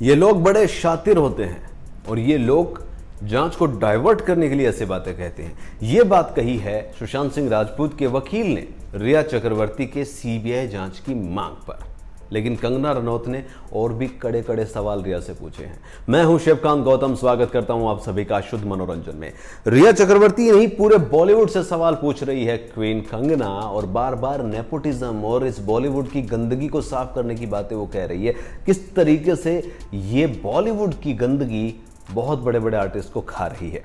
ये लोग बड़े शातिर होते हैं और ये लोग जांच को डाइवर्ट करने के लिए ऐसे बातें कहते हैं। ये बात कही है सुशांत सिंह राजपूत के वकील ने रिया चक्रवर्ती के सीबीआई जांच की मांग पर। लेकिन कंगना रनौत ने और भी कड़े कड़े सवाल रिया से पूछे हैं। मैं हूं शिवकांत गौतम, स्वागत करता हूं आप सभी का शुद्ध मनोरंजन में। रिया चक्रवर्ती नहीं, पूरे बॉलीवुड से सवाल पूछ रही है क्वीन कंगना, और बार बार नेपोटिज्म और इस बॉलीवुड की गंदगी को साफ करने की बातें वो कह रही है। किस तरीके से ये बॉलीवुड की गंदगी बहुत बड़े बड़े आर्टिस्ट को खा रही है।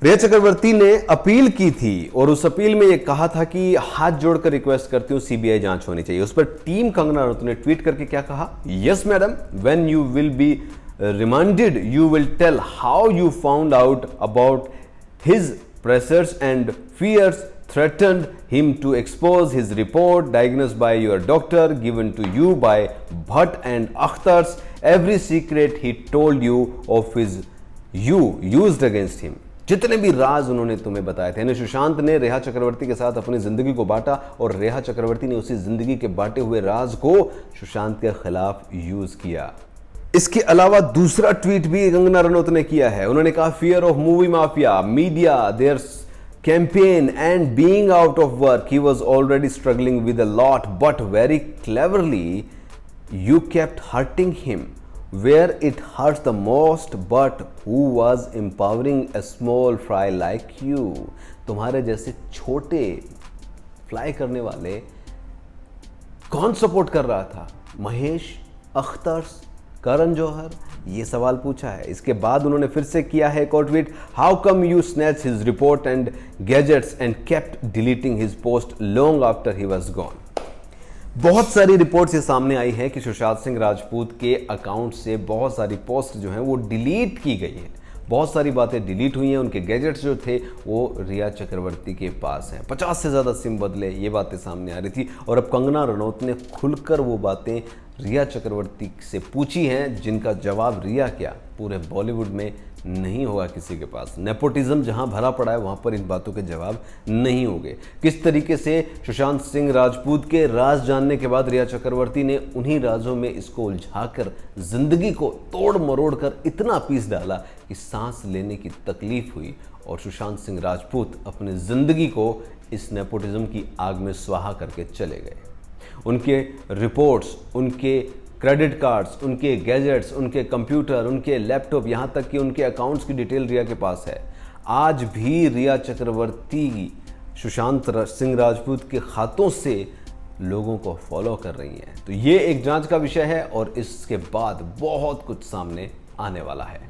रिया चक्रवर्ती ने अपील की थी और उस अपील में यह कहा था कि हाथ जोड़कर रिक्वेस्ट करती हूं सीबीआई जांच होनी चाहिए। उस पर टीम कंगना रनौत ने ट्वीट करके क्या कहा, yes madam, when you will be remanded you will tell how you found out about his pressures and fears threatened him to expose his report diagnosed by your doctor, given to you by Bhatt and Akhtars, every secret he told you of his you used against him। जितने भी राज उन्होंने तुम्हें बताए थे। सुशांत ने रेहा चक्रवर्ती के साथ अपनी जिंदगी को बांटा और रेहा चक्रवर्ती ने उसी जिंदगी के बांटे हुए राज को सुशांत के खिलाफ यूज किया। इसके अलावा दूसरा ट्वीट भी कंगना रनौत ने किया है। उन्होंने कहा, fear of movie mafia, media, there campaign and being out of work, he was already struggling with a lot, but very cleverly you kept hurting him where it hurts the most, but who was empowering a small fry like you। तुम्हारे जैसे छोटे fly करने वाले कौन support कर रहा था? महेश, अख्तर्स, करण जौहर, ये सवाल पूछा है। इसके बाद उन्होंने फिर से किया है एक और tweet, how come you snatch his report and gadgets and kept deleting his post long after he was gone. बहुत सारी रिपोर्ट्स ये सामने आई है कि सुशांत सिंह राजपूत के अकाउंट से बहुत सारी पोस्ट जो हैं वो डिलीट की गई हैं। बहुत सारी बातें डिलीट हुई हैं। उनके गैजेट्स जो थे वो रिया चक्रवर्ती के पास हैं। 50 से ज़्यादा सिम बदले, ये बातें सामने आ रही थी। और अब कंगना रनौत ने खुलकर वो बातें रिया चक्रवर्ती से पूछी हैं, जिनका जवाब रिया क्या पूरे बॉलीवुड में नहीं होगा किसी के पास। नेपोटिज्म जहां भरा पड़ा है वहां पर इन बातों के जवाब नहीं होंगे। किस तरीके से सुशांत सिंह राजपूत के राज जानने के बाद रिया चक्रवर्ती ने उन्हीं राजों में इसको उलझाकर जिंदगी को तोड़ मरोड़ कर इतना पीस डाला कि सांस लेने की तकलीफ हुई और सुशांत सिंह राजपूत अपनी जिंदगी को इस नेपोटिज्म की आग में स्वाहा करके चले गए। उनके रिपोर्ट्स, उनके क्रेडिट कार्ड्स, उनके गैजेट्स, उनके कंप्यूटर, उनके लैपटॉप, यहाँ तक कि उनके अकाउंट्स की डिटेल रिया के पास है। आज भी रिया चक्रवर्ती सुशांत सिंह राजपूत के खातों से लोगों को फॉलो कर रही हैं। तो ये एक जांच का विषय है और इसके बाद बहुत कुछ सामने आने वाला है।